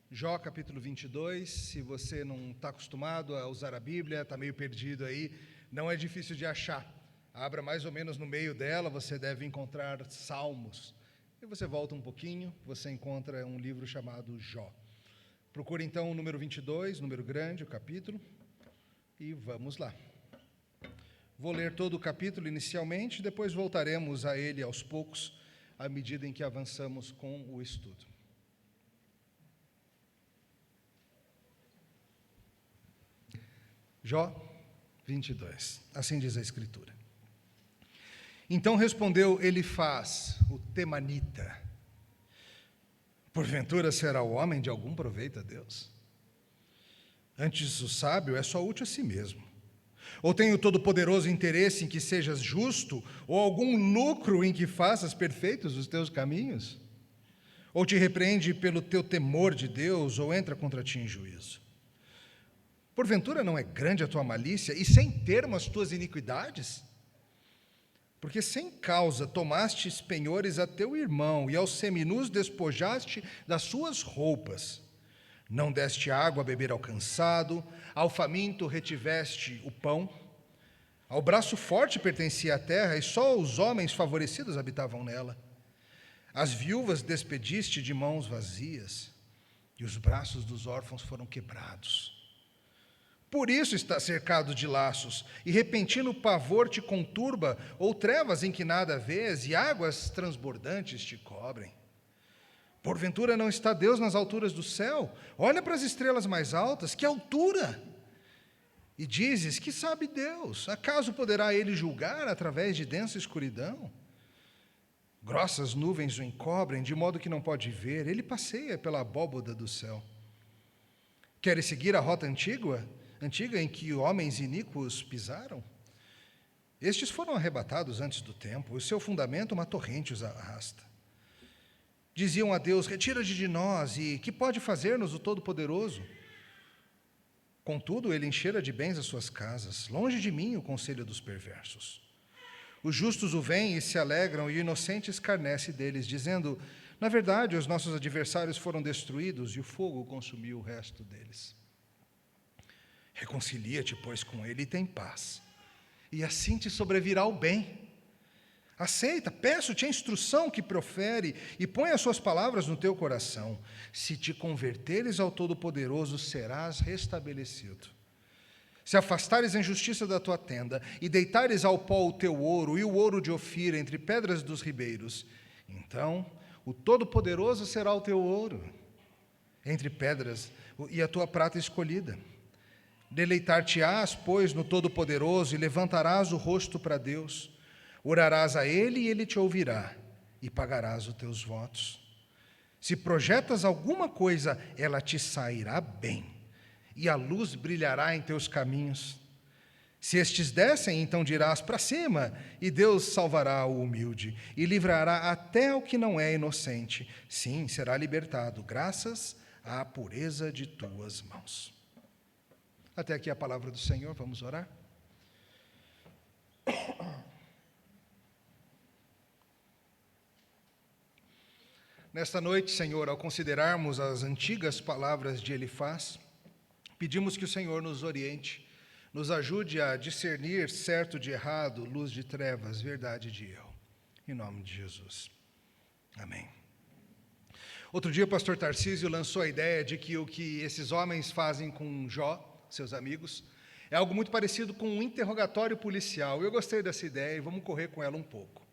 Jó, capítulo 22, se você não está acostumado a usar a Bíblia, está meio perdido aí, não é difícil de achar. Abra mais ou menos no meio dela, você deve encontrar Salmos. E você volta um pouquinho, você encontra um livro chamado Jó. Procure então o número 22, número grande, o capítulo, e vamos lá. Vou ler todo o capítulo inicialmente, depois voltaremos a ele aos poucos, à medida em que avançamos com o estudo. Jó 22, assim diz a Escritura. Então respondeu Elifaz, o temanita: porventura será o homem de algum proveito a Deus? Antes o sábio é só útil a si mesmo. Ou tem o todo-poderoso interesse em que sejas justo, ou algum lucro em que faças perfeitos os teus caminhos? Ou te repreende pelo teu temor de Deus, ou entra contra ti em juízo? Porventura não é grande a tua malícia, e sem termo as tuas iniquidades? Porque sem causa tomastes penhores a teu irmão, e aos seminus despojaste das suas roupas. Não deste água a beber ao cansado, ao faminto retiveste o pão. Ao braço forte pertencia a terra, e só os homens favorecidos habitavam nela. As viúvas despediste de mãos vazias, e os braços dos órfãos foram quebrados. Por isso está cercado de laços, e repentino pavor te conturba, ou trevas em que nada vês, e águas transbordantes te cobrem. Porventura não está Deus nas alturas do céu? Olha para as estrelas mais altas, que altura! E dizes, que sabe Deus? Acaso poderá ele julgar através de densa escuridão? Grossas nuvens o encobrem, de modo que não pode ver, ele passeia pela abóboda do céu. Queres seguir a rota antiga em que homens iníquos pisaram? Estes foram arrebatados antes do tempo, o seu fundamento uma torrente os arrasta. Diziam a Deus, retira-te de nós, e que pode fazer-nos o Todo-Poderoso? Contudo, ele enchera de bens as suas casas, longe de mim o conselho dos perversos. Os justos o veem e se alegram, e o inocente escarnece deles, dizendo, na verdade, os nossos adversários foram destruídos, e o fogo consumiu o resto deles. Reconcilia-te, pois, com ele e tem paz, e assim te sobrevirá o bem. Aceita, peço-te a instrução que profere, e põe as suas palavras no teu coração. Se te converteres ao Todo-Poderoso, serás restabelecido. Se afastares a injustiça da tua tenda, e deitares ao pó o teu ouro, e o ouro de Ofir entre pedras dos ribeiros, então o Todo-Poderoso será o teu ouro, entre pedras, e a tua prata escolhida. Deleitar-te-ás, pois, no Todo-Poderoso, e levantarás o rosto para Deus. Orarás a Ele, e Ele te ouvirá, e pagarás os teus votos. Se projetas alguma coisa, ela te sairá bem, e a luz brilhará em teus caminhos. Se estes descem, então dirás, para cima, e Deus salvará o humilde, e livrará até o que não é inocente. Sim, será libertado, graças à pureza de tuas mãos. Até aqui a palavra do Senhor, vamos orar? Nesta noite, Senhor, ao considerarmos as antigas palavras de Elifaz, pedimos que o Senhor nos oriente, nos ajude a discernir certo de errado, luz de trevas, verdade de erro. Em nome de Jesus. Amém. Outro dia o pastor Tarcísio lançou a ideia de que o que esses homens fazem com Jó, seus amigos, é algo muito parecido com um interrogatório policial. Eu gostei dessa ideia e vamos correr com ela um pouco.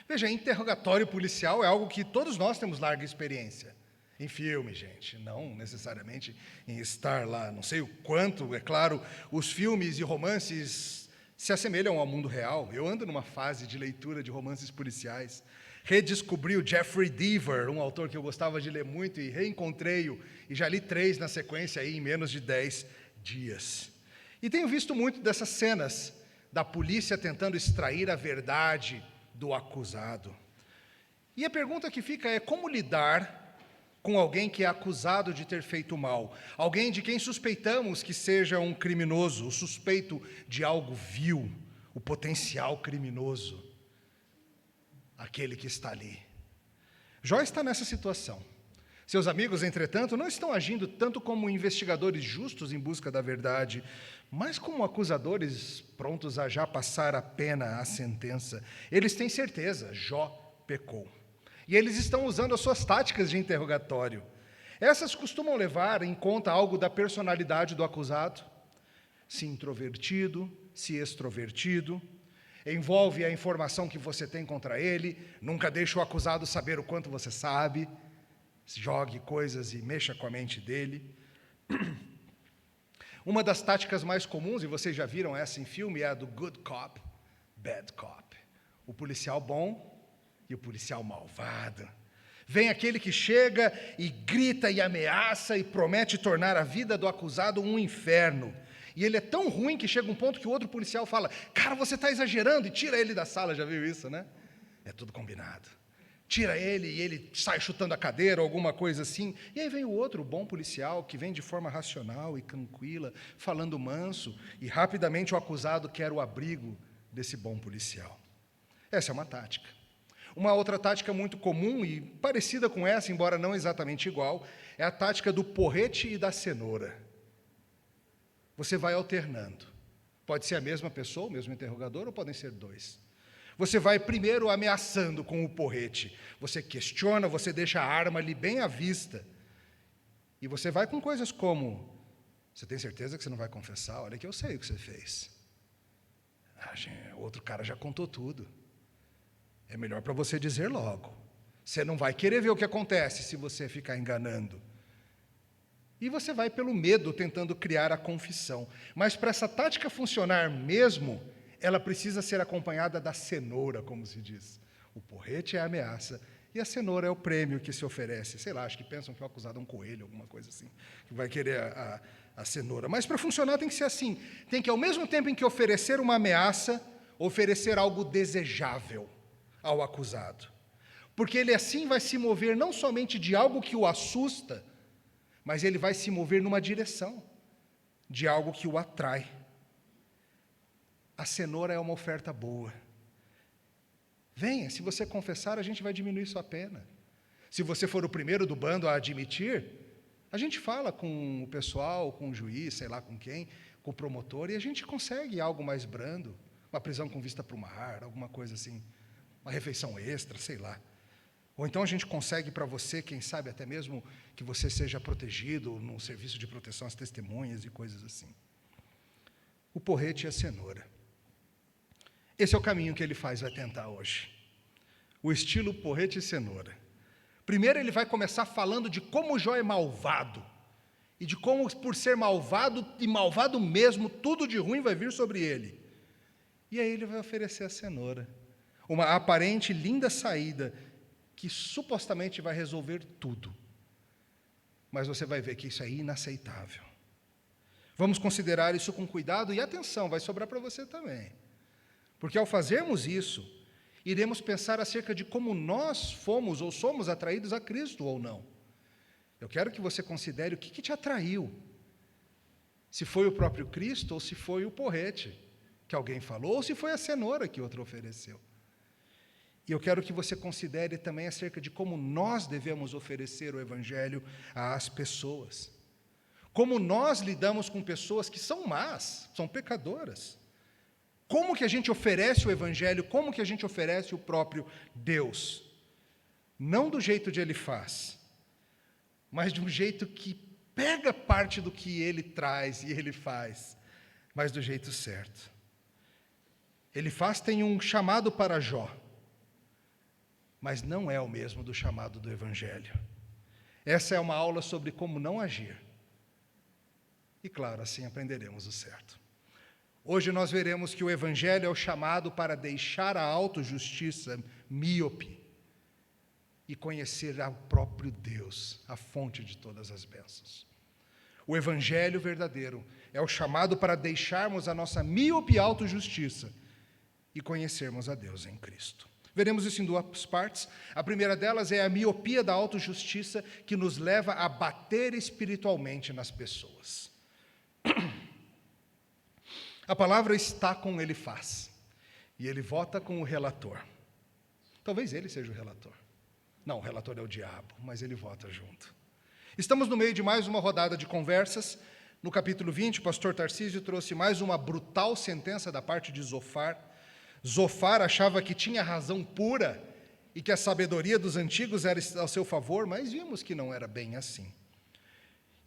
Veja, interrogatório policial é algo que todos nós temos larga experiência. Em filme, gente, não necessariamente em estar lá. Não sei o quanto, é claro, os filmes e romances se assemelham ao mundo real. Eu ando numa fase de leitura de romances policiais. Redescobri o Jeffrey Deaver, um autor que eu gostava de ler muito, e reencontrei-o, e já li 3 na sequência aí, em menos de 10 dias. E tenho visto muito dessas cenas da polícia tentando extrair a verdade do acusado. E a pergunta que fica é como lidar com alguém que é acusado de ter feito mal, alguém de quem suspeitamos que seja um criminoso, o suspeito de algo vil, o potencial criminoso, aquele que está ali. Jó está nessa situação. Seus amigos, entretanto, não estão agindo tanto como investigadores justos em busca da verdade, mas como acusadores prontos a já passar a pena, a sentença. Eles têm certeza, Jó pecou. E eles estão usando as suas táticas de interrogatório. Essas costumam levar em conta algo da personalidade do acusado, se introvertido, se extrovertido, envolve a informação que você tem contra ele, nunca deixa o acusado saber o quanto você sabe, jogue coisas e mexa com a mente dele. Uma das táticas mais comuns, e vocês já viram essa em filme, é a do good cop, bad cop. O policial bom e o policial malvado. Vem aquele que chega e grita e ameaça e promete tornar a vida do acusado um inferno. E ele é tão ruim que chega um ponto que o outro policial fala: cara, você está exagerando, e tira ele da sala. Já viu isso, né? É tudo combinado. Tira ele e ele sai chutando a cadeira ou alguma coisa assim. E aí vem o outro, o bom policial, que vem de forma racional e tranquila, falando manso, e rapidamente o acusado quer o abrigo desse bom policial. Essa é uma tática. Uma outra tática muito comum e parecida com essa, embora não exatamente igual, é a tática do porrete e da cenoura. Você vai alternando. Pode ser a mesma pessoa, o mesmo interrogador, ou podem ser dois. Você vai primeiro ameaçando com o porrete. Você questiona, você deixa a arma ali bem à vista. E você vai com coisas como: você tem certeza que você não vai confessar? Olha que eu sei o que você fez. Outro cara já contou tudo. É melhor para você dizer logo. Você não vai querer ver o que acontece se você ficar enganando. E você vai pelo medo tentando criar a confissão. Mas para essa tática funcionar mesmo, ela precisa ser acompanhada da cenoura, como se diz. O porrete é a ameaça e a cenoura é o prêmio que se oferece. Sei lá, acho que pensam que o acusado é um coelho, alguma coisa assim, que vai querer a cenoura. Mas para funcionar tem que ser assim. Tem que, ao mesmo tempo em que oferecer uma ameaça, oferecer algo desejável ao acusado. Porque ele assim vai se mover não somente de algo que o assusta, mas ele vai se mover numa direção de algo que o atrai. A cenoura é uma oferta boa. Venha, se você confessar, a gente vai diminuir sua pena. Se você for o primeiro do bando a admitir, a gente fala com o pessoal, com o juiz, sei lá com quem, com o promotor, e a gente consegue algo mais brando, uma prisão com vista para o mar, alguma coisa assim, uma refeição extra, sei lá. Ou então a gente consegue para você, quem sabe até mesmo que você seja protegido no serviço de proteção às testemunhas e coisas assim. O porrete e a cenoura. Esse é o caminho que ele vai tentar hoje. O estilo porrete e cenoura. Primeiro ele vai começar falando de como Jó é malvado. E de como, por ser malvado, e malvado mesmo, tudo de ruim vai vir sobre ele. E aí ele vai oferecer a cenoura. Uma aparente linda saída que supostamente vai resolver tudo. Mas você vai ver que isso é inaceitável. Vamos considerar isso com cuidado e atenção, vai sobrar para você também. Porque ao fazermos isso, iremos pensar acerca de como nós fomos ou somos atraídos a Cristo ou não. Eu quero que você considere o que te atraiu. Se foi o próprio Cristo ou se foi o porrete que alguém falou, ou se foi a cenoura que outro ofereceu. E eu quero que você considere também acerca de como nós devemos oferecer o Evangelho às pessoas. Como nós lidamos com pessoas que são más, são pecadoras. Como que a gente oferece o Evangelho, como que a gente oferece o próprio Deus. Não do jeito de Ele faz, mas de um jeito que pega parte do que Ele traz e Ele faz, mas do jeito certo. Ele tem um chamado para Jó, mas não é o mesmo do chamado do Evangelho. Essa é uma aula sobre como não agir. E claro, assim aprenderemos o certo. Hoje nós veremos que o Evangelho é o chamado para deixar a autojustiça míope e conhecer ao próprio Deus, a fonte de todas as bênçãos. O Evangelho verdadeiro é o chamado para deixarmos a nossa míope autojustiça e conhecermos a Deus em Cristo. Veremos isso em duas partes. A primeira delas é a miopia da autojustiça que nos leva a bater espiritualmente nas pessoas. A palavra está com ele faz, e ele vota com o relator. Talvez ele seja o relator. Não, o relator é o diabo, mas ele vota junto. Estamos no meio de mais uma rodada de conversas. No capítulo 20, o pastor Tarcísio trouxe mais uma brutal sentença da parte de Zofar. Zofar achava que tinha razão pura e que a sabedoria dos antigos era ao seu favor, mas vimos que não era bem assim.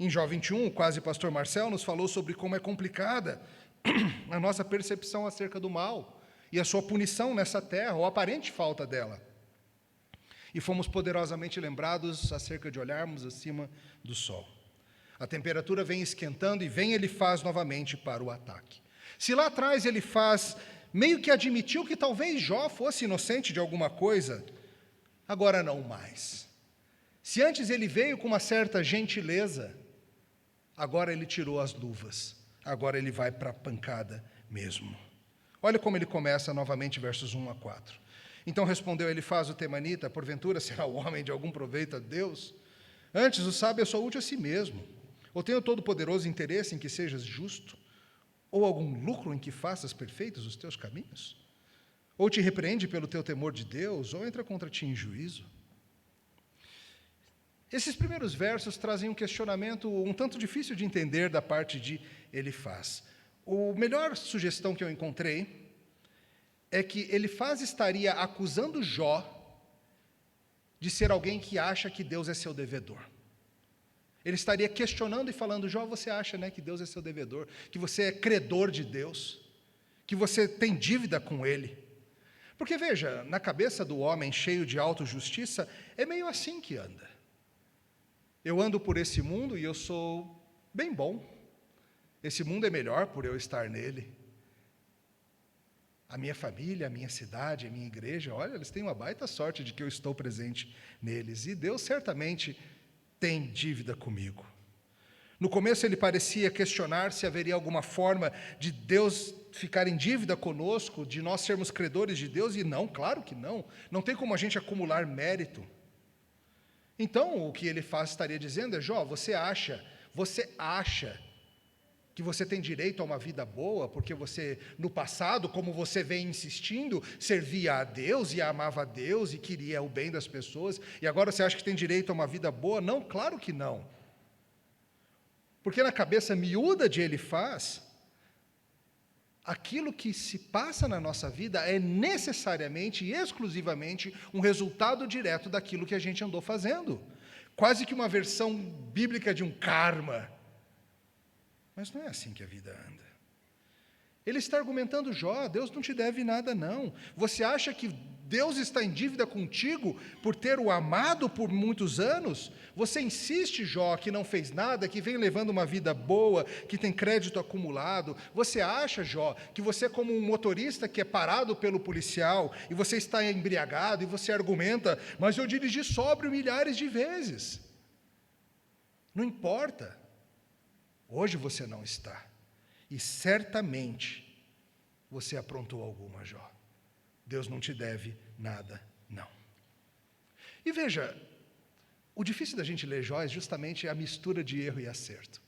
Em Jó 21, o quase pastor Marcel nos falou sobre como é complicada a nossa percepção acerca do mal e a sua punição nessa terra, ou a aparente falta dela. E fomos poderosamente lembrados acerca de olharmos acima do sol. A temperatura vem esquentando e vem Elifaz novamente para o ataque. Se lá atrás Elifaz meio que admitiu que talvez Jó fosse inocente de alguma coisa, agora não mais. Se antes ele veio com uma certa gentileza, agora ele tirou as luvas, agora ele vai para a pancada mesmo. Olha como ele começa novamente, versos 1 a 4. Então respondeu Elifaz o temanita: porventura será o homem de algum proveito a Deus? Antes o sábio é só útil a si mesmo. Ou tem o todo-poderoso interesse em que sejas justo? Ou algum lucro em que faças perfeitos os teus caminhos? Ou te repreende pelo teu temor de Deus, ou entra contra ti em juízo? Esses primeiros versos trazem um questionamento um tanto difícil de entender da parte de Elifaz. A melhor sugestão que eu encontrei é que Elifaz estaria acusando Jó de ser alguém que acha que Deus é seu devedor. Ele estaria questionando e falando: Jó, você acha, né, que Deus é seu devedor, que você é credor de Deus, que você tem dívida com Ele. Porque, veja, na cabeça do homem cheio de autojustiça, é meio assim que anda. Eu ando por esse mundo e eu sou bem bom. Esse mundo é melhor por eu estar nele. A minha família, a minha cidade, a minha igreja, olha, eles têm uma baita sorte de que eu estou presente neles. E Deus certamente tem dívida comigo. No começo ele parecia questionar se haveria alguma forma de Deus ficar em dívida conosco, de nós sermos credores de Deus, e não, claro que não. Não tem como a gente acumular mérito. Então, o que ele faz estaria dizendo é: Jó, você acha que você tem direito a uma vida boa, porque você, no passado, como você vem insistindo, servia a Deus e amava a Deus e queria o bem das pessoas, e agora você acha que tem direito a uma vida boa? Não, claro que não. Porque na cabeça miúda de Elifaz, aquilo que se passa na nossa vida é necessariamente e exclusivamente um resultado direto daquilo que a gente andou fazendo. Quase que uma versão bíblica de um karma. Mas não é assim que a vida anda. Ele está argumentando: Jó, Deus não te deve nada, não. Você acha que Deus está em dívida contigo por ter o amado por muitos anos? Você insiste, Jó, que não fez nada, que vem levando uma vida boa, que tem crédito acumulado. Você acha, Jó, que você é como um motorista que é parado pelo policial e você está embriagado e você argumenta: mas eu dirigi sóbrio milhares de vezes. Não importa. Hoje você não está. E certamente você aprontou alguma, Jó. Deus não te deve nada, não. E veja, o difícil da gente ler Jó é justamente a mistura de erro e acerto.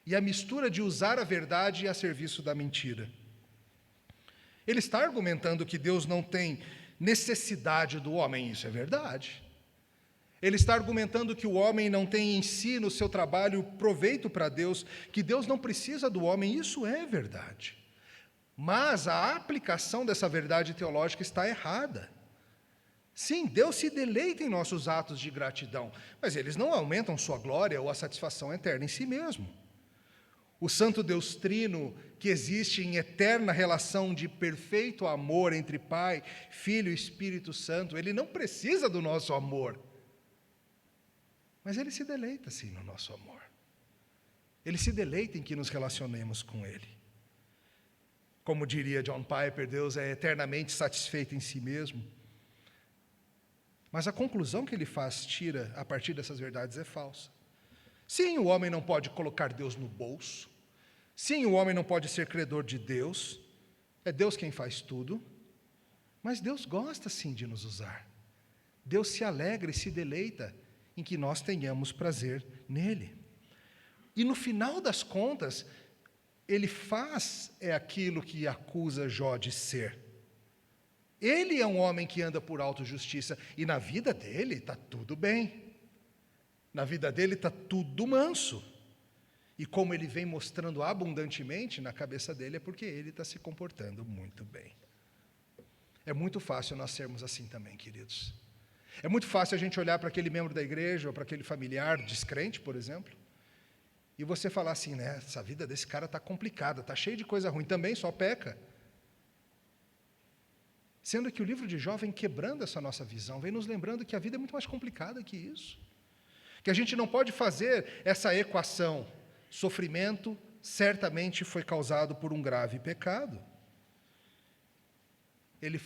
E a mistura de usar a verdade a serviço da mentira. Ele está argumentando que Deus não tem necessidade do homem, isso é verdade. Ele está argumentando que o homem não tem em si, no seu trabalho, proveito para Deus, que Deus não precisa do homem, isso é verdade. Mas a aplicação dessa verdade teológica está errada. Sim, Deus se deleita em nossos atos de gratidão, mas eles não aumentam sua glória ou a satisfação eterna em si mesmo. O Santo Deus Trino, que existe em eterna relação de perfeito amor entre Pai, Filho e Espírito Santo, ele não precisa do nosso amor. Mas Ele se deleita, sim, no nosso amor. Ele se deleita em que nos relacionemos com Ele. Como diria John Piper, Deus é eternamente satisfeito em si mesmo. Mas a conclusão que ele tira a partir dessas verdades é falsa. Sim, o homem não pode colocar Deus no bolso. Sim, o homem não pode ser credor de Deus. É Deus quem faz tudo. Mas Deus gosta, sim, de nos usar. Deus se alegra e se deleita em que nós tenhamos prazer nele. E no final das contas, ele faz aquilo que acusa Jó de ser. Ele é um homem que anda por autojustiça, e na vida dele está tudo bem. Na vida dele está tudo manso. E como ele vem mostrando abundantemente, na cabeça dele é porque ele está se comportando muito bem. É muito fácil nós sermos assim também, queridos. É muito fácil a gente olhar para aquele membro da igreja, ou para aquele familiar descrente, por exemplo, e você falar assim, né, essa vida desse cara está complicada, está cheia de coisa ruim, também só peca. Sendo que o livro de Jó vem quebrando essa nossa visão, vem nos lembrando que a vida é muito mais complicada que isso. Que a gente não pode fazer essa equação. Sofrimento certamente foi causado por um grave pecado. Ele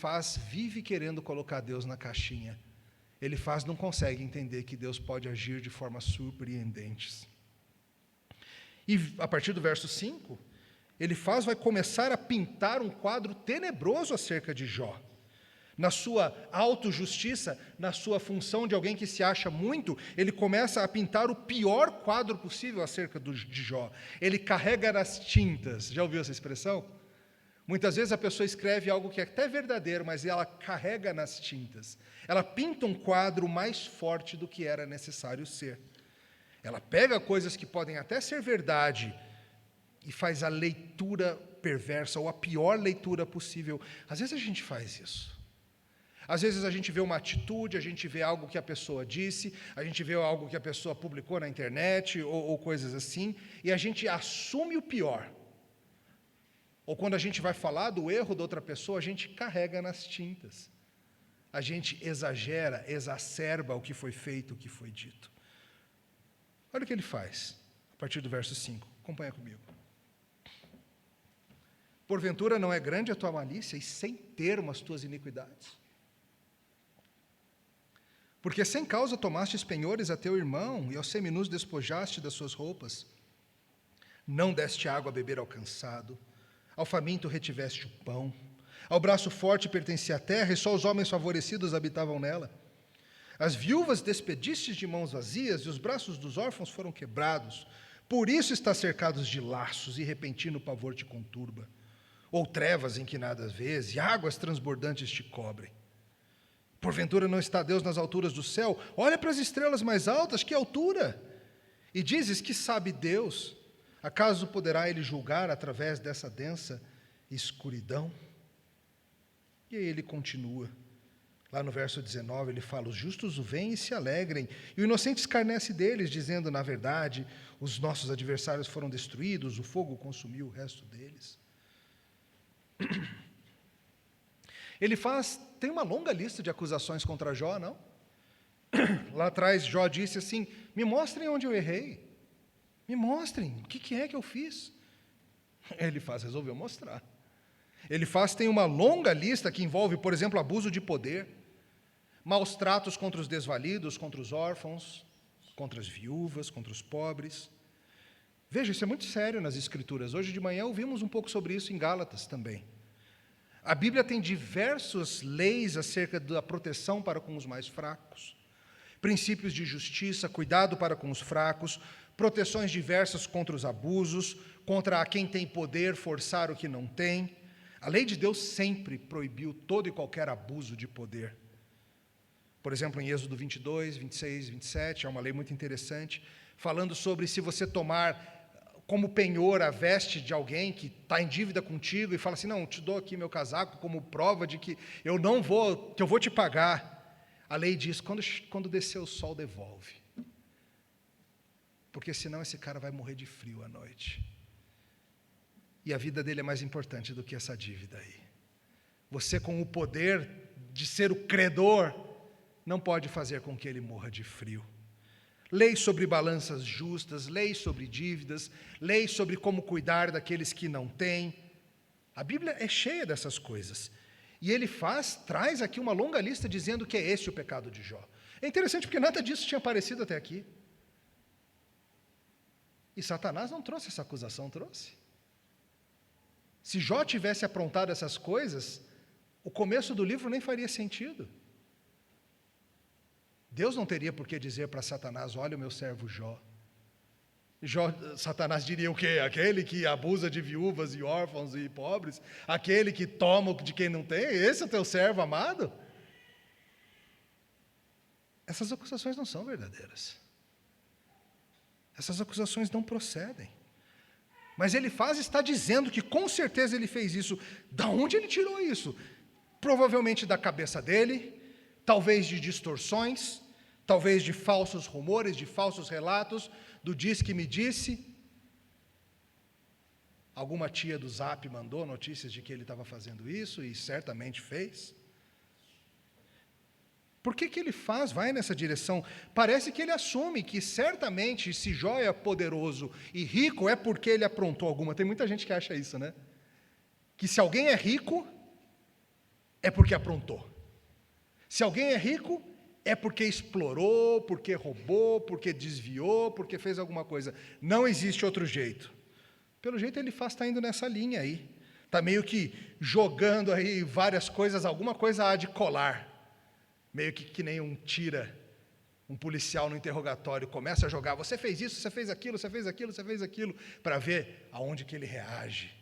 vive querendo colocar Deus na caixinha. Ele não consegue entender que Deus pode agir de formas surpreendentes. E a partir do verso 5, ele vai começar a pintar um quadro tenebroso acerca de Jó. Na sua autojustiça, na sua função de alguém que se acha muito, ele começa a pintar o pior quadro possível acerca de Jó. Ele carrega nas tintas. Já ouviu essa expressão? Muitas vezes a pessoa escreve algo que é até verdadeiro, mas ela carrega nas tintas. Ela pinta um quadro mais forte do que era necessário ser. Ela pega coisas que podem até ser verdade e faz a leitura perversa, ou a pior leitura possível. Às vezes a gente faz isso. Às vezes a gente vê uma atitude, a gente vê algo que a pessoa disse, a gente vê algo que a pessoa publicou na internet, ou coisas assim, e a gente assume o pior. Ou quando a gente vai falar do erro da outra pessoa, a gente carrega nas tintas. A gente exagera, exacerba o que foi feito, o que foi dito. Olha o que ele faz, a partir do verso 5. Acompanha comigo. Porventura não é grande a tua malícia e sem termo as tuas iniquidades? Porque sem causa tomastes penhores a teu irmão, e aos seminus despojaste das suas roupas. Não deste água a beber ao cansado, ao faminto retiveste o pão, ao braço forte pertencia a terra, e só os homens favorecidos habitavam nela. As viúvas despedistes de mãos vazias, e os braços dos órfãos foram quebrados. Por isso estás cercados de laços, e repentino pavor te conturba. Ou trevas em que nada vês, e águas transbordantes te cobrem. Porventura não está Deus nas alturas do céu? Olha para as estrelas mais altas, que altura! E dizes que sabe Deus. Acaso poderá Ele julgar através dessa densa escuridão? E aí ele continua. Lá no verso 19 ele fala, os justos o veem e se alegrem, e o inocente escarnece deles, dizendo, na verdade, os nossos adversários foram destruídos, o fogo consumiu o resto deles. Ele tem uma longa lista de acusações contra Jó, não? Lá atrás, Jó disse assim, me mostrem onde eu errei. Me mostrem, o que é que eu fiz? Ele resolveu mostrar. Ele tem uma longa lista que envolve, por exemplo, abuso de poder, maus tratos contra os desvalidos, contra os órfãos, contra as viúvas, contra os pobres. Veja, isso é muito sério nas Escrituras. Hoje de manhã ouvimos um pouco sobre isso em Gálatas também. A Bíblia tem diversas leis acerca da proteção para com os mais fracos, princípios de justiça, cuidado para com os fracos, proteções diversas contra os abusos, contra quem tem poder forçar o que não tem. A lei de Deus sempre proibiu todo e qualquer abuso de poder. Por exemplo, em Êxodo 22, 26, 27, há uma lei muito interessante, falando sobre se você tomar como penhor a veste de alguém que está em dívida contigo e fala assim, não, te dou aqui meu casaco como prova de que eu vou te pagar. A lei diz, quando descer o sol, devolve. Porque senão esse cara vai morrer de frio à noite. E a vida dele é mais importante do que essa dívida aí. Você, com o poder de ser o credor, não pode fazer com que ele morra de frio. Leis sobre balanças justas, leis sobre dívidas, leis sobre como cuidar daqueles que não têm. A Bíblia é cheia dessas coisas. E ele traz aqui uma longa lista dizendo que é esse o pecado de Jó. É interessante porque nada disso tinha aparecido até aqui. E Satanás não trouxe essa acusação, trouxe? Se Jó tivesse aprontado essas coisas, o começo do livro nem faria sentido. Deus não teria por que dizer para Satanás, olha o meu servo Jó. Satanás diria o quê? Aquele que abusa de viúvas e órfãos e pobres? Aquele que toma de quem não tem? Esse é o teu servo amado? Essas acusações não são verdadeiras. Essas acusações não procedem. Mas ele está dizendo que com certeza ele fez isso. Da onde ele tirou isso? Provavelmente da cabeça dele, talvez de distorções, talvez de falsos rumores, de falsos relatos, do diz que me disse. Alguma tia do Zap mandou notícias de que ele estava fazendo isso, e certamente fez. Por que ele vai nessa direção? Parece que ele assume que certamente se Jó é poderoso e rico é porque ele aprontou alguma. Tem muita gente que acha isso, né? Que se alguém é rico, é porque aprontou. Se alguém é rico, é porque explorou, porque roubou, porque desviou, porque fez alguma coisa. Não existe outro jeito. Pelo jeito ele está indo nessa linha aí. Está meio que jogando aí várias coisas, alguma coisa há de colar. Meio que nem um policial no interrogatório, começa a jogar, você fez isso, você fez aquilo, você fez aquilo, você fez aquilo, para ver aonde que ele reage.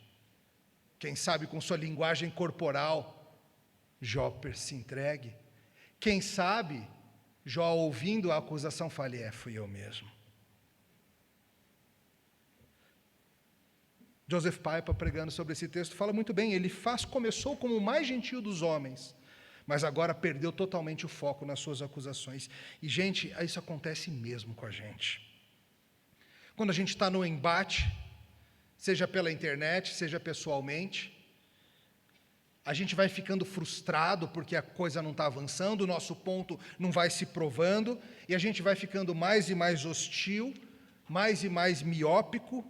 Quem sabe com sua linguagem corporal, Jó se entregue. Quem sabe, Jó ouvindo a acusação, fale, fui eu mesmo. Joseph Piper, pregando sobre esse texto, fala muito bem, começou como o mais gentil dos homens, mas agora perdeu totalmente o foco nas suas acusações. E, gente, isso acontece mesmo com a gente. Quando a gente está no embate, seja pela internet, seja pessoalmente, a gente vai ficando frustrado porque a coisa não está avançando, o nosso ponto não vai se provando, e a gente vai ficando mais e mais hostil, mais e mais miópico,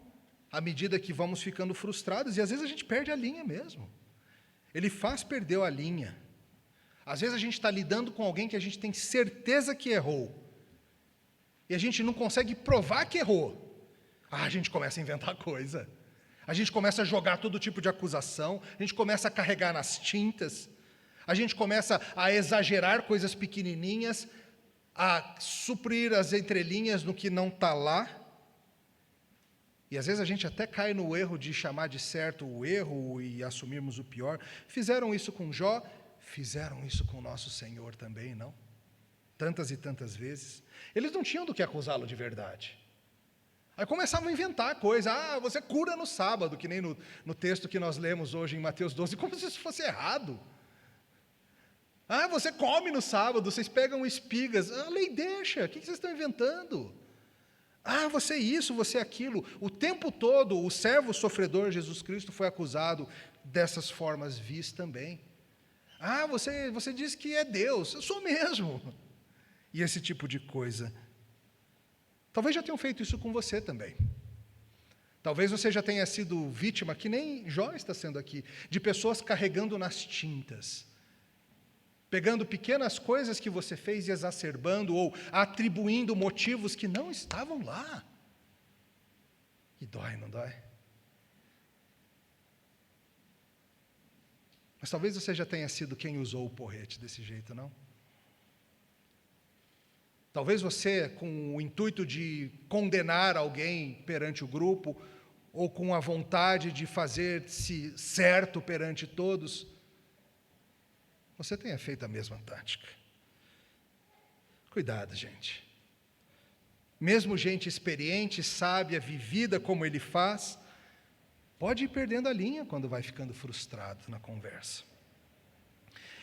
à medida que vamos ficando frustrados, e às vezes a gente perde a linha mesmo. Perdeu a linha. Às vezes a gente está lidando com alguém que a gente tem certeza que errou, e a gente não consegue provar que errou. A gente começa a inventar coisa, a gente começa a jogar todo tipo de acusação, a gente começa a carregar nas tintas, a gente começa a exagerar coisas pequenininhas, a suprir as entrelinhas no que não está lá, e às vezes a gente até cai no erro de chamar de certo o erro e assumirmos o pior. Fizeram isso com Jó, fizeram isso com o nosso Senhor também, não? Tantas e tantas vezes. Eles não tinham do que acusá-lo de verdade. Aí começavam a inventar coisa. Você cura no sábado, que nem no texto que nós lemos hoje em Mateus 12, como se isso fosse errado. Você come no sábado, vocês pegam espigas. A lei deixa, o que vocês estão inventando? Você isso, você aquilo. O tempo todo, o servo sofredor Jesus Cristo foi acusado dessas formas vis também. Você diz que é Deus, eu sou mesmo. E esse tipo de coisa. Talvez já tenham feito isso com você também. Talvez você já tenha sido vítima, que nem Jó está sendo aqui, de pessoas carregando nas tintas, pegando pequenas coisas que você fez e exacerbando, ou atribuindo motivos que não estavam lá. E dói, não dói? Mas talvez você já tenha sido quem usou o porrete desse jeito, não? Talvez você, com o intuito de condenar alguém perante o grupo, ou com a vontade de fazer-se certo perante todos, você tenha feito a mesma tática. Cuidado, gente. Mesmo gente experiente, sábia, vivida como ele faz, pode ir perdendo a linha quando vai ficando frustrado na conversa.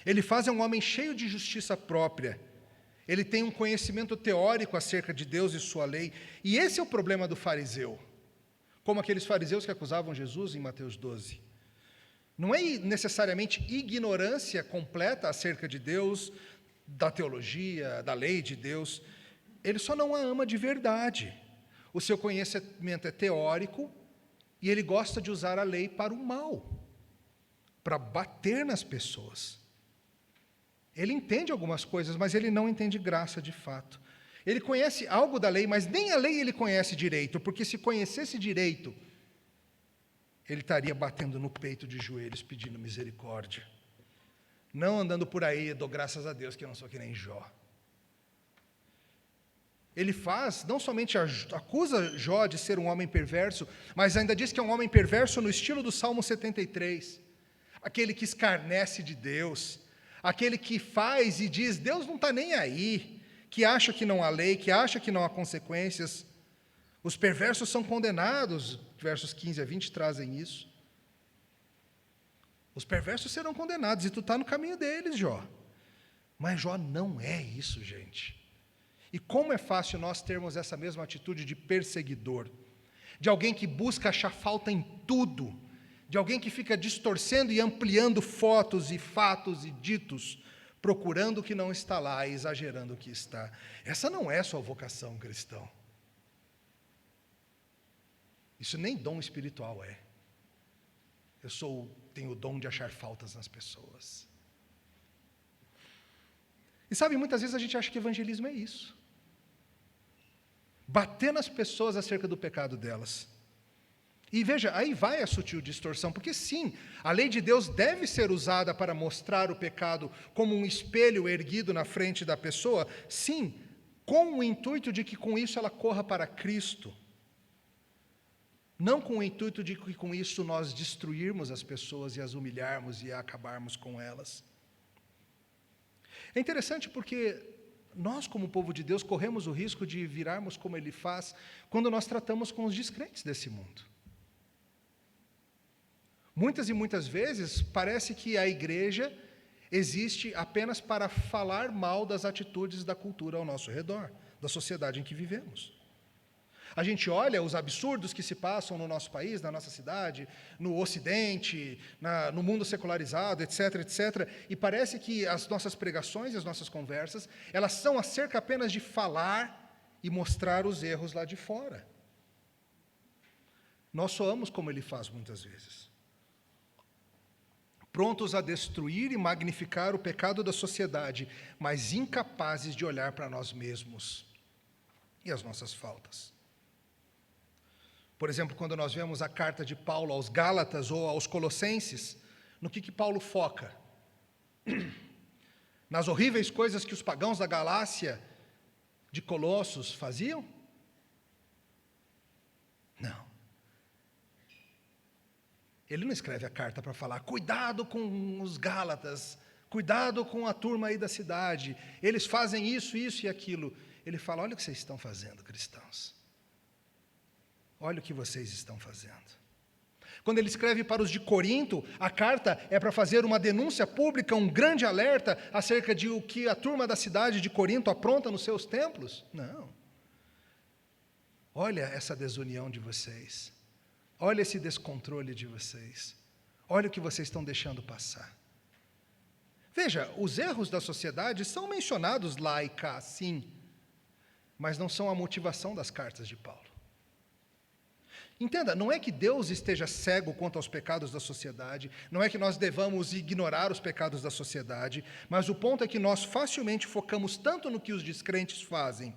Elifaz é um homem cheio de justiça própria. Ele tem um conhecimento teórico acerca de Deus e sua lei. E esse é o problema do fariseu. Como aqueles fariseus que acusavam Jesus em Mateus 12. Não é necessariamente ignorância completa acerca de Deus, da teologia, da lei de Deus. Ele só não a ama de verdade. O seu conhecimento é teórico, e ele gosta de usar a lei para o mal, para bater nas pessoas. Ele entende algumas coisas, mas ele não entende graça de fato. Ele conhece algo da lei, mas nem a lei ele conhece direito, porque se conhecesse direito, ele estaria batendo no peito de joelhos, pedindo misericórdia. Não andando por aí, dou graças a Deus que eu não sou que nem Jó. Ele faz, não somente acusa Jó de ser um homem perverso, mas ainda diz que é um homem perverso no estilo do Salmo 73. Aquele que escarnece de Deus, aquele que faz e diz, Deus não está nem aí, que acha que não há lei, que acha que não há consequências. Os perversos são condenados, versos 15 a 20 trazem isso. Os perversos serão condenados, e tu está no caminho deles, Jó. Mas Jó não é isso, gente. E como é fácil nós termos essa mesma atitude de perseguidor, de alguém que busca achar falta em tudo, de alguém que fica distorcendo e ampliando fotos e fatos e ditos, procurando o que não está lá e exagerando o que está. Essa não é sua vocação, cristão. Isso nem dom espiritual é. Tenho o dom de achar faltas nas pessoas. E sabe, muitas vezes a gente acha que evangelismo é isso. Bater nas pessoas acerca do pecado delas. E veja, aí vai a sutil distorção, porque sim, a lei de Deus deve ser usada para mostrar o pecado como um espelho erguido na frente da pessoa, sim, com o intuito de que com isso ela corra para Cristo. Não com o intuito de que com isso nós destruirmos as pessoas e as humilharmos e acabarmos com elas. É interessante porque nós, como povo de Deus, corremos o risco de virarmos como Ele faz quando nós tratamos com os descrentes desse mundo. Muitas e muitas vezes parece que a igreja existe apenas para falar mal das atitudes da cultura ao nosso redor, da sociedade em que vivemos. A gente olha os absurdos que se passam no nosso país, na nossa cidade, no Ocidente, no mundo secularizado, etc., etc., e parece que as nossas pregações e as nossas conversas, elas são acerca apenas de falar e mostrar os erros lá de fora. Nós soamos como Ele faz muitas vezes. Prontos a destruir e magnificar o pecado da sociedade, mas incapazes de olhar para nós mesmos e as nossas faltas. Por exemplo, quando nós vemos a carta de Paulo aos Gálatas ou aos Colossenses, no que Paulo foca? Nas horríveis coisas que os pagãos da Galácia, de Colossos, faziam? Não. Ele não escreve a carta para falar, cuidado com os Gálatas, cuidado com a turma aí da cidade, eles fazem isso, isso e aquilo. Ele fala, olha o que vocês estão fazendo, cristãos. Olha o que vocês estão fazendo. Quando ele escreve para os de Corinto, a carta é para fazer uma denúncia pública, um grande alerta acerca de o que a turma da cidade de Corinto apronta nos seus templos. Não. Olha essa desunião de vocês. Olha esse descontrole de vocês. Olha o que vocês estão deixando passar. Veja, os erros da sociedade são mencionados lá e cá, sim, mas não são a motivação das cartas de Paulo. Entenda, não é que Deus esteja cego quanto aos pecados da sociedade, não é que nós devamos ignorar os pecados da sociedade, mas o ponto é que nós facilmente focamos tanto no que os descrentes fazem,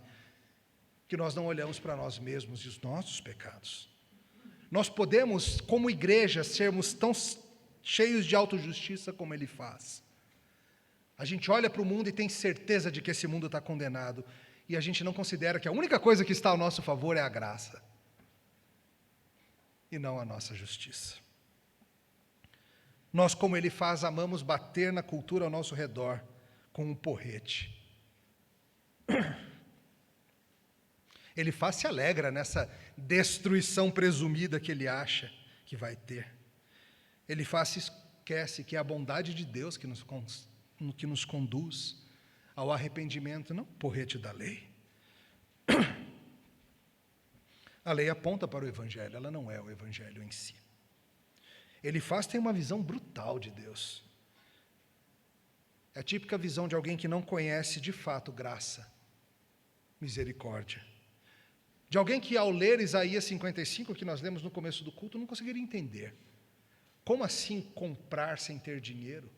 que nós não olhamos para nós mesmos e os nossos pecados. Nós podemos, como igreja, sermos tão cheios de autojustiça como Ele faz. A gente olha para o mundo e tem certeza de que esse mundo está condenado, e a gente não considera que a única coisa que está ao nosso favor é a graça. E não a nossa justiça. Nós, como Ele faz, amamos bater na cultura ao nosso redor com um porrete. Ele faz se alegra nessa destruição presumida que Ele acha que vai ter. Ele faz se esquece que é a bondade de Deus que nos conduz ao arrependimento, não o porrete da lei. A lei aponta para o Evangelho, ela não é o Evangelho em si. Ele tem uma visão brutal de Deus. É a típica visão de alguém que não conhece de fato graça, misericórdia. De alguém que, ao ler Isaías 55, que nós lemos no começo do culto, não conseguiria entender. Como assim comprar sem ter dinheiro?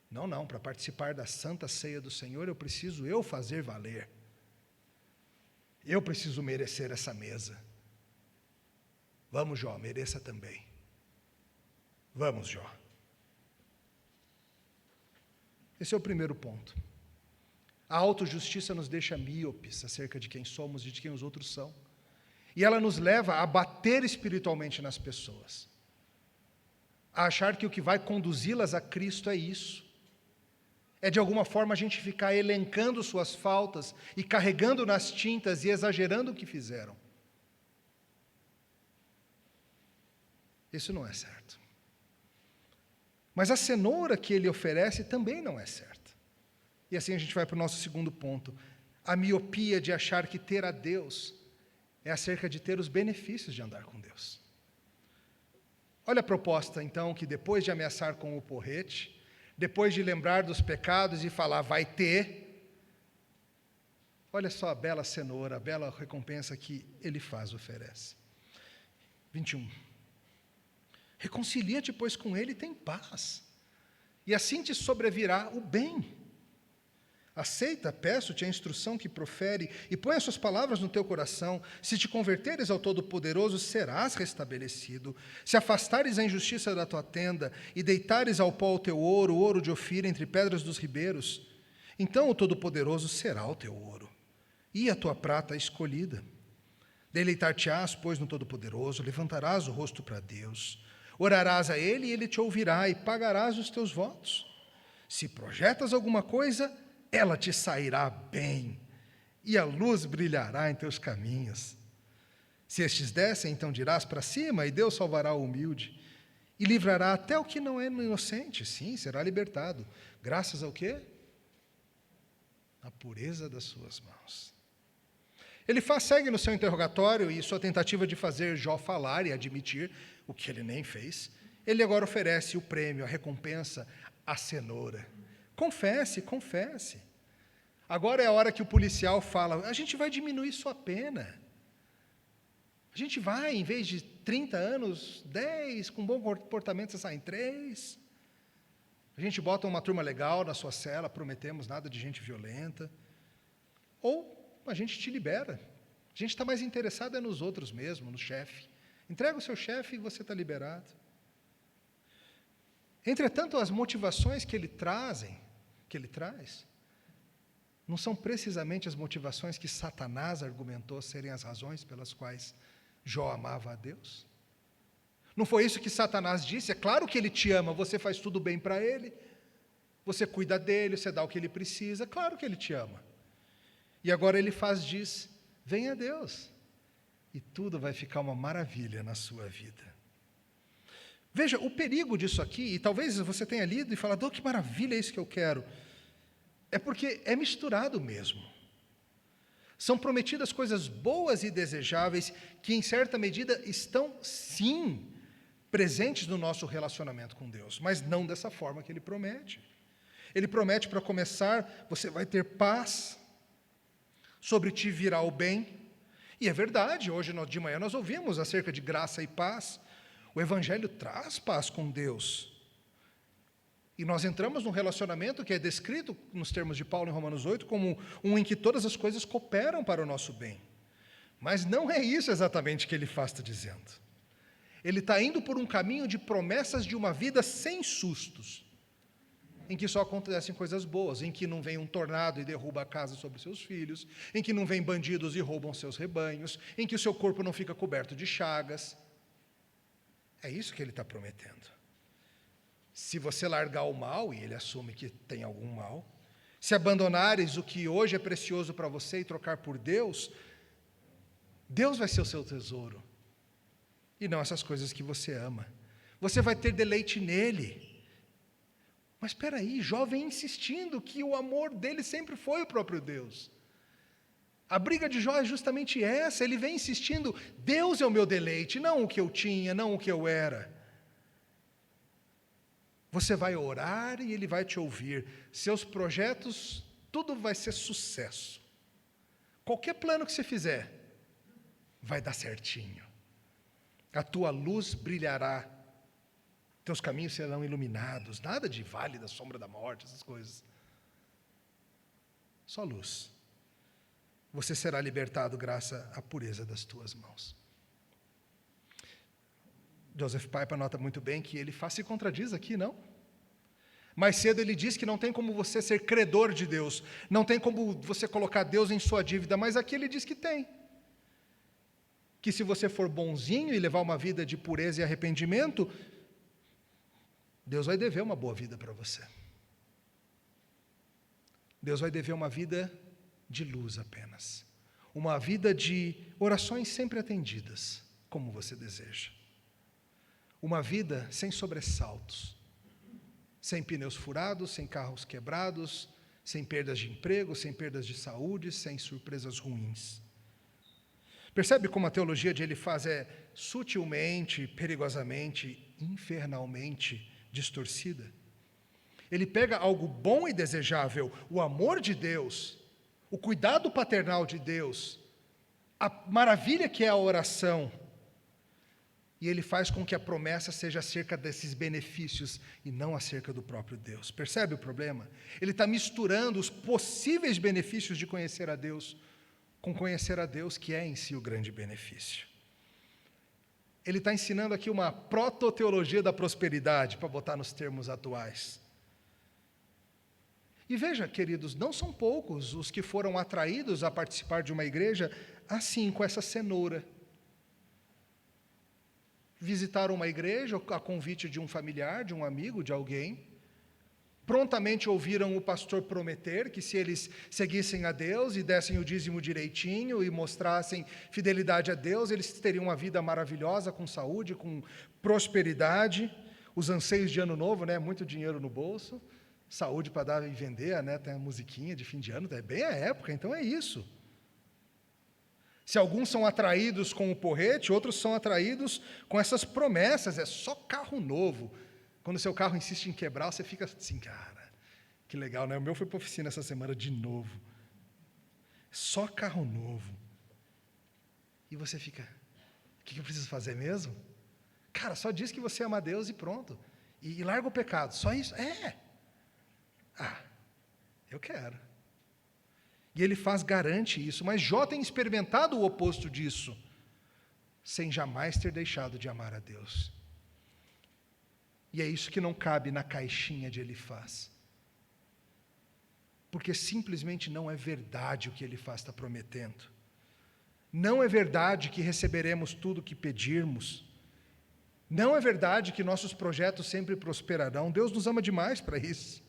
Não, para participar da santa ceia do Senhor, eu preciso fazer valer. Eu preciso merecer essa mesa. Vamos, Jó, mereça também. Vamos, Jó. Esse é o primeiro ponto. A autojustiça nos deixa míopes acerca de quem somos e de quem os outros são. E ela nos leva a bater espiritualmente nas pessoas, a achar que o que vai conduzi-las a Cristo é isso. É de alguma forma a gente ficar elencando suas faltas e carregando nas tintas e exagerando o que fizeram. Isso não é certo. Mas a cenoura que ele oferece também não é certa. E assim a gente vai para o nosso segundo ponto. A miopia de achar que ter a Deus é acerca de ter os benefícios de andar com Deus. Olha a proposta, então, que depois de ameaçar com o porrete, depois de lembrar dos pecados e falar, vai ter, olha só a bela cenoura, a bela recompensa que ele oferece. 21. Reconcilia-te, pois, com ele e tem paz, e assim te sobrevirá o bem. Aceita, peço-te, a instrução que profere, e põe as suas palavras no teu coração. Se te converteres ao Todo-Poderoso, serás restabelecido. Se afastares a injustiça da tua tenda, e deitares ao pó o ouro de Ofir entre pedras dos ribeiros, então o Todo-Poderoso será o teu ouro, e a tua prata escolhida. Deleitar-te-ás, pois, no Todo-Poderoso, levantarás o rosto para Deus, orarás a Ele, e Ele te ouvirá, e pagarás os teus votos. Se projetas alguma coisa, ela te sairá bem, e a luz brilhará em teus caminhos. Se estes descem, então dirás para cima, e Deus salvará o humilde, e livrará até o que não é inocente, sim, será libertado. Graças ao quê? A pureza das suas mãos. Ele segue no seu interrogatório e sua tentativa de fazer Jó falar e admitir o que ele nem fez. Ele agora oferece o prêmio, a recompensa, a cenoura. Confesse, confesse. Agora é a hora que o policial fala, a gente vai diminuir sua pena. A gente vai, em vez de 30 anos, 10, com bom comportamento você sai em 3. A gente bota uma turma legal na sua cela, prometemos nada de gente violenta. Ou a gente te libera. A gente está mais interessado nos outros mesmo, no chefe. Entrega o seu chefe e você está liberado. Entretanto, as motivações que ele traz, não são precisamente as motivações que Satanás argumentou serem as razões pelas quais Jó amava a Deus. Não foi isso que Satanás disse? É claro que ele te ama, você faz tudo bem para ele, você cuida dele, você dá o que ele precisa, claro que ele te ama. E agora ele diz, venha a Deus, e tudo vai ficar uma maravilha na sua vida. Veja, o perigo disso aqui, e talvez você tenha lido e falado, oh, que maravilha, é isso que eu quero. É porque é misturado mesmo. São prometidas coisas boas e desejáveis que, em certa medida, estão, sim, presentes no nosso relacionamento com Deus, mas não dessa forma que Ele promete. Ele promete, para começar, você vai ter paz, sobre ti virá o bem. E é verdade, hoje de manhã nós ouvimos acerca de graça e paz. O Evangelho traz paz com Deus. E nós entramos num relacionamento que é descrito, nos termos de Paulo em Romanos 8, como um em que todas as coisas cooperam para o nosso bem. Mas não é isso exatamente que ele está dizendo. Ele está indo por um caminho de promessas de uma vida sem sustos, em que só acontecem coisas boas, em que não vem um tornado e derruba a casa sobre seus filhos, em que não vem bandidos e roubam seus rebanhos, em que o seu corpo não fica coberto de chagas. É isso que ele está prometendo. Se você largar o mal, e ele assume que tem algum mal, se abandonares o que hoje é precioso para você e trocar por Deus, Deus vai ser o seu tesouro, e não essas coisas que você ama. Você vai ter deleite nele. Mas espera aí, Jó vem insistindo que o amor dele sempre foi o próprio Deus. A briga de Jó é justamente essa, ele vem insistindo, Deus é o meu deleite, não o que eu tinha, não o que eu era. Você vai orar e Ele vai te ouvir. Seus projetos, tudo vai ser sucesso. Qualquer plano que você fizer, vai dar certinho. A tua luz brilhará. Teus caminhos serão iluminados. Nada de vale da sombra da morte, essas coisas. Só luz. Você será libertado graças à pureza das tuas mãos. Joseph Piper nota muito bem que ele se contradiz aqui, não? Mais cedo ele diz que não tem como você ser credor de Deus, não tem como você colocar Deus em sua dívida, mas aqui ele diz que tem. Que se você for bonzinho e levar uma vida de pureza e arrependimento, Deus vai dever uma boa vida para você. Deus vai dever uma vida de luz apenas. Uma vida de orações sempre atendidas, como você deseja. Uma vida sem sobressaltos, sem pneus furados, sem carros quebrados, sem perdas de emprego, sem perdas de saúde, sem surpresas ruins. Percebe como a teologia de Elifaz é sutilmente, perigosamente, infernalmente distorcida? Ele pega algo bom e desejável, o amor de Deus, o cuidado paternal de Deus, a maravilha que é a oração, e ele faz com que a promessa seja acerca desses benefícios e não acerca do próprio Deus. Percebe o problema? Ele está misturando os possíveis benefícios de conhecer a Deus com conhecer a Deus, que é em si o grande benefício. Ele está ensinando aqui uma prototeologia da prosperidade, para botar nos termos atuais. E veja, queridos, não são poucos os que foram atraídos a participar de uma igreja assim, com essa cenoura. Visitaram uma igreja a convite de um familiar, de um amigo, de alguém. Prontamente ouviram o pastor prometer que se eles seguissem a Deus e dessem o dízimo direitinho e mostrassem fidelidade a Deus, eles teriam uma vida maravilhosa, com saúde, com prosperidade. Os anseios de ano novo, né? Muito dinheiro no bolso. Saúde para dar e vender, né? Tem a musiquinha de fim de ano, é bem a época, então é isso. Se alguns são atraídos com o porrete, outros são atraídos com essas promessas, é só carro novo. Quando o seu carro insiste em quebrar, você fica assim, cara, que legal, né? O meu foi para a oficina essa semana de novo. Só carro novo. E você fica, o que eu preciso fazer mesmo? Cara, só diz que você ama a Deus e pronto. E larga o pecado, só isso? Eu quero. E Elifaz garante isso, mas Jó tem experimentado o oposto disso, sem jamais ter deixado de amar a Deus. E é isso que não cabe na caixinha de Elifaz. Porque simplesmente não é verdade o que Elifaz está prometendo. Não é verdade que receberemos tudo o que pedirmos. Não é verdade que nossos projetos sempre prosperarão. Deus nos ama demais para isso.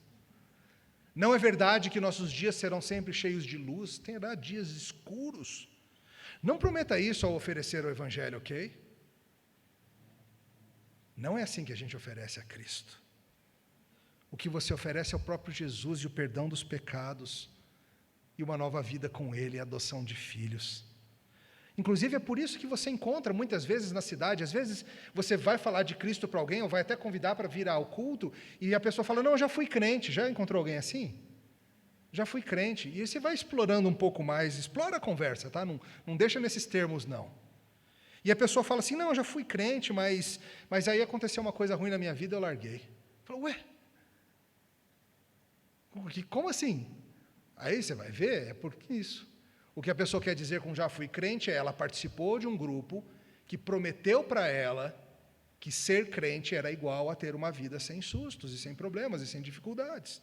Não é verdade que nossos dias serão sempre cheios de luz, terá dias escuros. Não prometa isso ao oferecer o Evangelho, ok? Não é assim que a gente oferece a Cristo. O que você oferece é o próprio Jesus e o perdão dos pecados, e uma nova vida com Ele, a adoção de filhos. Inclusive, é por isso que você encontra muitas vezes na cidade, às vezes você vai falar de Cristo para alguém, ou vai até convidar para vir ao culto, e a pessoa fala, não, eu já fui crente. Já encontrou alguém assim? Já fui crente. E você vai explorando um pouco mais, explora a conversa, tá? Não deixa nesses termos, não. E a pessoa fala assim, não, eu já fui crente, mas aí aconteceu uma coisa ruim na minha vida, eu larguei. Fala, ué? Como assim? Aí você vai ver, é porque isso. O que a pessoa quer dizer com já fui crente é ela participou de um grupo que prometeu para ela que ser crente era igual a ter uma vida sem sustos e sem problemas e sem dificuldades.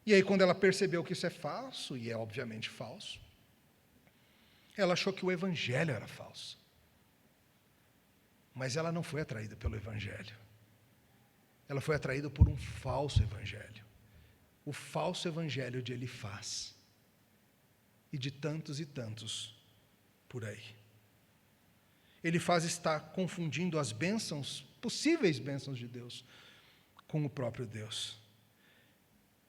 E aí quando ela percebeu que isso é falso, e é obviamente falso, ela achou que o Evangelho era falso. Mas ela não foi atraída pelo Evangelho. Ela foi atraída por um falso Evangelho. O falso Evangelho de Elifaz. E de tantos e tantos por aí. Elifaz está confundindo as bênçãos, possíveis bênçãos de Deus, com o próprio Deus.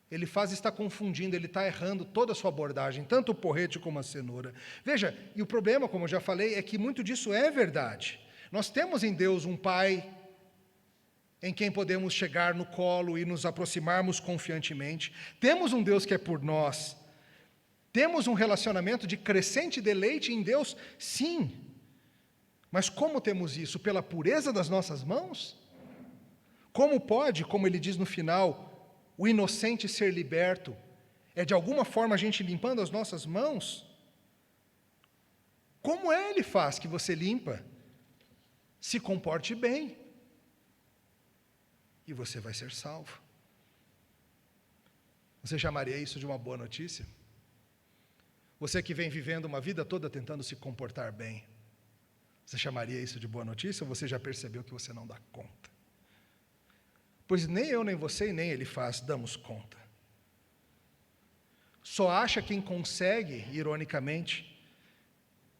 Elifaz está confundindo, ele está errando toda a sua abordagem, tanto o porrete como a cenoura. Veja, e o problema, como eu já falei, é que muito disso é verdade. Nós temos em Deus um Pai em quem podemos chegar no colo e nos aproximarmos confiantemente. Temos um Deus que é por nós. Temos um relacionamento de crescente deleite em Deus? Sim. Mas como temos isso? Pela pureza das nossas mãos? Como pode, como ele diz no final, o inocente ser liberto? É de alguma forma a gente limpando as nossas mãos? Como ele faz que você limpa? Se comporte bem. E você vai ser salvo. Você chamaria isso de uma boa notícia? Você que vem vivendo uma vida toda tentando se comportar bem, você chamaria isso de boa notícia ou você já percebeu que você não dá conta? Pois nem eu, nem você e nem Elifaz damos conta. Só acha quem consegue, ironicamente,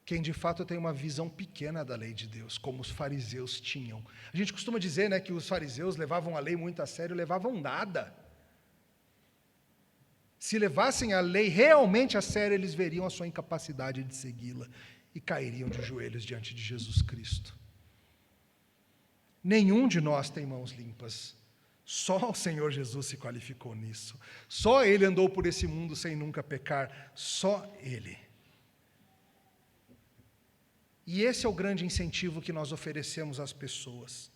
quem de fato tem uma visão pequena da lei de Deus, como os fariseus tinham. A gente costuma dizer, né, que os fariseus levavam a lei muito a sério, levavam nada. Se levassem a lei realmente a sério, eles veriam a sua incapacidade de segui-la e cairiam de joelhos diante de Jesus Cristo. Nenhum de nós tem mãos limpas. Só o Senhor Jesus se qualificou nisso. Só Ele andou por esse mundo sem nunca pecar. Só Ele. E esse é o grande incentivo que nós oferecemos às pessoas.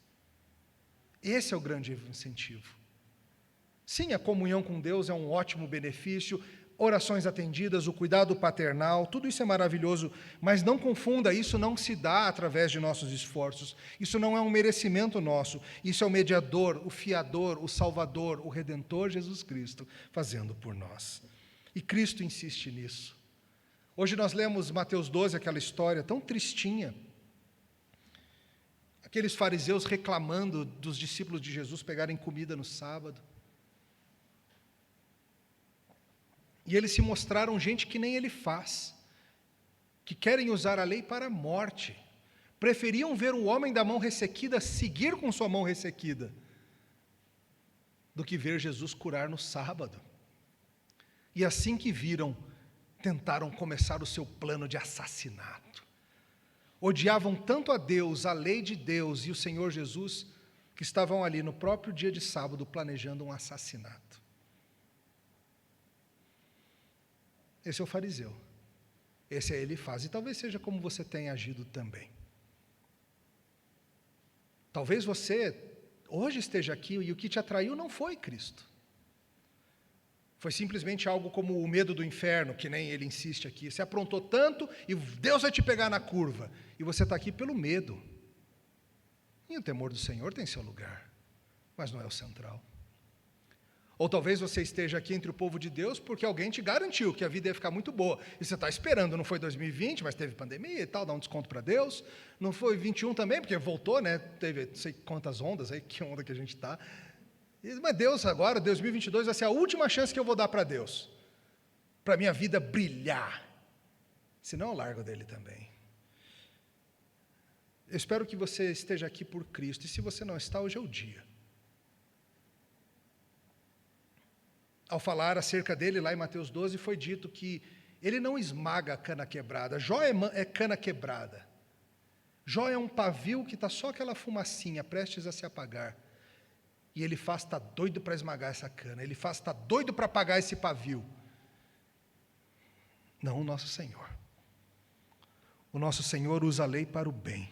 Esse é o grande incentivo. Sim, a comunhão com Deus é um ótimo benefício, orações atendidas, o cuidado paternal, tudo isso é maravilhoso, mas não confunda, isso não se dá através de nossos esforços, isso não é um merecimento nosso, isso é o mediador, o fiador, o salvador, o redentor Jesus Cristo fazendo por nós. E Cristo insiste nisso. Hoje nós lemos Mateus 12, aquela história tão tristinha, aqueles fariseus reclamando dos discípulos de Jesus pegarem comida no sábado. E eles se mostraram gente que nem ele faz, que querem usar a lei para a morte. Preferiam ver o homem da mão ressequida seguir com sua mão ressequida, do que ver Jesus curar no sábado. E assim que viram, tentaram começar o seu plano de assassinato. Odiavam tanto a Deus, a lei de Deus e o Senhor Jesus, que estavam ali no próprio dia de sábado planejando um assassinato. Esse é o fariseu. Esse é Elifaz. E talvez seja como você tem agido também. Talvez você hoje esteja aqui e o que te atraiu não foi Cristo. Foi simplesmente algo como o medo do inferno, que nem ele insiste aqui. Você aprontou tanto e Deus vai te pegar na curva. E você está aqui pelo medo. E o temor do Senhor tem seu lugar, mas não é o central. Ou talvez você esteja aqui entre o povo de Deus porque alguém te garantiu que a vida ia ficar muito boa. E você está esperando, não foi 2020, mas teve pandemia e tal, dá um desconto para Deus. Não foi 21 também, porque voltou, né? Teve não sei quantas ondas aí, que onda que a gente está. Mas Deus agora, 2022, vai ser a última chance que eu vou dar para Deus. Para a minha vida brilhar. Senão eu largo dele também. Eu espero que você esteja aqui por Cristo. E se você não está, hoje é o dia. Ao falar acerca dele, lá em Mateus 12, foi dito que ele não esmaga a cana quebrada. Jó é cana quebrada. Jó é um pavio que está só aquela fumacinha, prestes a se apagar. E Elifaz está doido para esmagar essa cana. Elifaz está doido para apagar esse pavio. Não o nosso Senhor. O nosso Senhor usa a lei para o bem.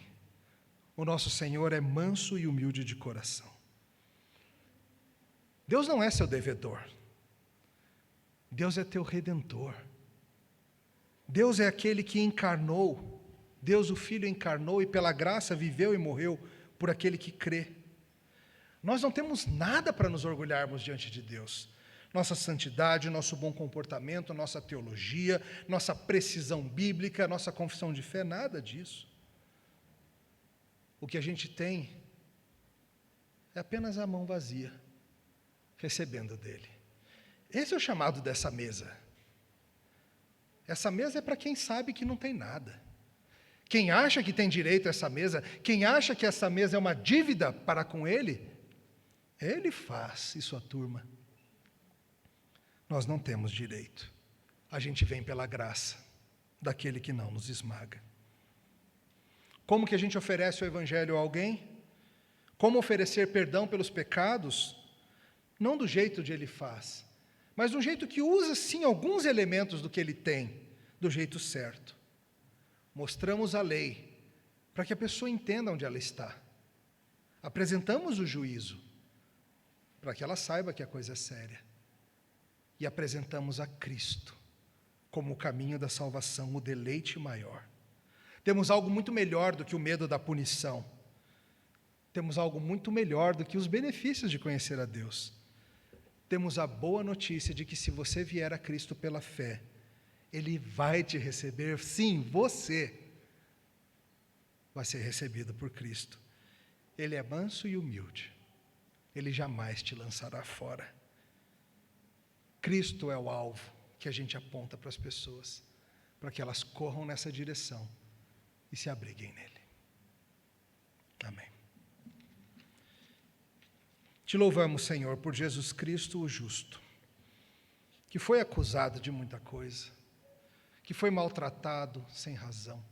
O nosso Senhor é manso e humilde de coração. Deus não é seu devedor. Deus é teu redentor. Deus é aquele que encarnou. Deus, o Filho, encarnou e pela graça viveu e morreu por aquele que crê. Nós não temos nada para nos orgulharmos diante de Deus. Nossa santidade, nosso bom comportamento, nossa teologia, nossa precisão bíblica, nossa confissão de fé, nada disso. O que a gente tem é apenas a mão vazia, recebendo dele. Esse é o chamado dessa mesa. Essa mesa é para quem sabe que não tem nada. Quem acha que tem direito a essa mesa, quem acha que essa mesa é uma dívida para com ele faz e sua turma. Nós não temos direito. A gente vem pela graça daquele que não nos esmaga. Como que a gente oferece o evangelho a alguém? Como oferecer perdão pelos pecados? Não do jeito de Elifaz, mas de um jeito que usa, sim, alguns elementos do que ele tem, do jeito certo. Mostramos a lei, para que a pessoa entenda onde ela está. Apresentamos o juízo, para que ela saiba que a coisa é séria. E apresentamos a Cristo, como o caminho da salvação, o deleite maior. Temos algo muito melhor do que o medo da punição. Temos algo muito melhor do que os benefícios de conhecer a Deus. temos a boa notícia de que se você vier a Cristo pela fé, Ele vai te receber. Sim, você vai ser recebido por Cristo. Ele é manso e humilde. Ele jamais te lançará fora. Cristo é o alvo que a gente aponta para as pessoas, para que elas corram nessa direção e se abriguem nele. Amém. Te louvamos, Senhor, por Jesus Cristo, o justo, que foi acusado de muita coisa, que foi maltratado sem razão.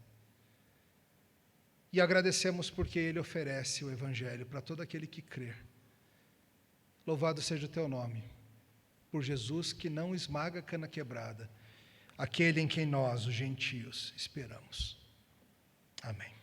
E agradecemos porque Ele oferece o Evangelho para todo aquele que crer. Louvado seja o teu nome, por Jesus que não esmaga a cana quebrada, aquele em quem nós, os gentios, esperamos. Amém.